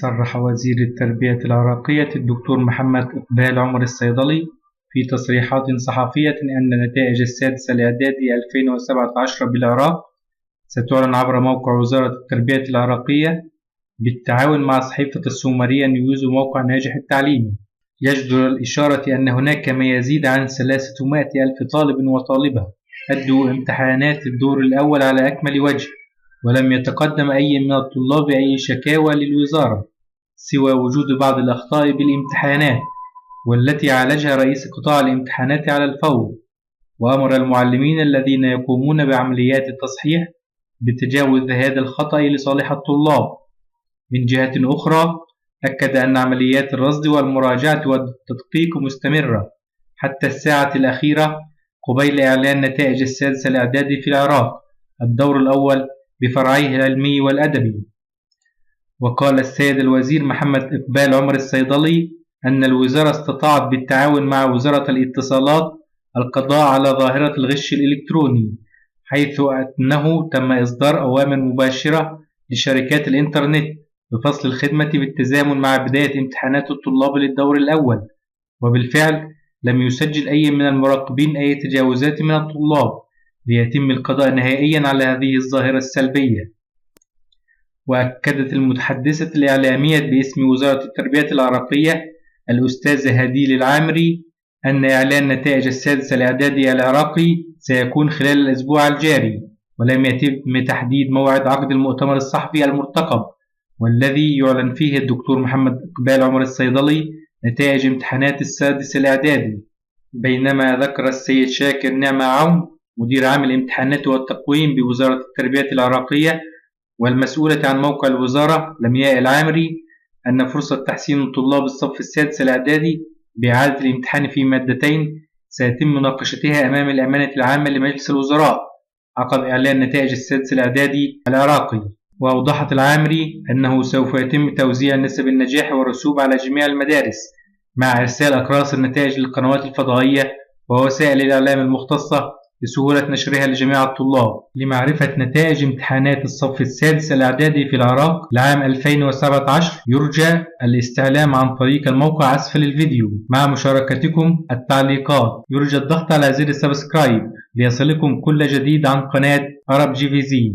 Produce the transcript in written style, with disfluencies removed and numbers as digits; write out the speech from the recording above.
صرح وزير التربية العراقية الدكتور محمد إقبال عمر الصيدلي في تصريحات صحفية أن نتائج السادس الإعدادي 2017 بالعراق ستعلن عبر موقع وزارة التربية العراقية بالتعاون مع صحيفة السومرية نيوز وموقع ناجح التعليمي. يجدر الإشارة أن هناك ما يزيد عن 300 ألف طالب وطالبة أدوا امتحانات الدور الأول على أكمل وجه، ولم يتقدم أي من الطلاب بأي شكاوى للوزارة سوى وجود بعض الأخطاء بالامتحانات، والتي عالجها رئيس قطاع الامتحانات على الفور، وأمر المعلمين الذين يقومون بعمليات التصحيح بتجاوز هذا الخطأ لصالح الطلاب. من جهة أخرى، أكد أن عمليات الرصد والمراجعة والتدقيق مستمرة حتى الساعة الأخيرة قبيل إعلان نتائج السادس الإعدادي في العراق الدور الأول بفرعيه العلمي والأدبي. وقال السيد الوزير محمد إقبال عمر الصيدلي أن الوزارة استطاعت بالتعاون مع وزارة الاتصالات القضاء على ظاهرة الغش الإلكتروني، حيث أنه تم إصدار أوامر مباشرة لشركات الإنترنت بفصل الخدمة بالتزامن مع بداية امتحانات الطلاب للدور الأول، وبالفعل لم يسجل أي من المراقبين أي تجاوزات من الطلاب ليتم القضاء نهائيا على هذه الظاهرة السلبية. وأكدت المتحدثة الإعلامية باسم وزارة التربية العراقية الأستاذة هديل العامري أن إعلان نتائج السادس الإعدادي العراقي سيكون خلال الأسبوع الجاري، ولم يتم تحديد موعد عقد المؤتمر الصحفي المرتقب والذي يعلن فيه الدكتور محمد إقبال عمر الصيدلي نتائج امتحانات السادس الإعدادي. بينما ذكر السيد شاكر نعمة عون مدير عام الامتحانات والتقويم بوزارة التربية العراقية والمسؤولة عن موقع الوزارة لمياء العامري أن فرصة تحسين طلاب الصف السادس الإعدادي بإعادة الامتحان في مادتين سيتم مناقشتها أمام الأمانة العامة لمجلس الوزراء عقب إعلان نتائج السادس الإعدادي العراقي. وأوضحت العامري أنه سوف يتم توزيع نسب النجاح والرسوب على جميع المدارس مع إرسال أقراص النتائج للقنوات الفضائية ووسائل الإعلام المختصة لسهولة نشرها لجميع الطلاب. لمعرفة نتائج امتحانات الصف السادس الإعدادي في العراق لعام 2017 يرجى الاستعلام عن طريق الموقع أسفل الفيديو مع مشاركتكم التعليقات. يرجى الضغط على زر سبسكرايب ليصلكم كل جديد عن قناة Arab GVZ.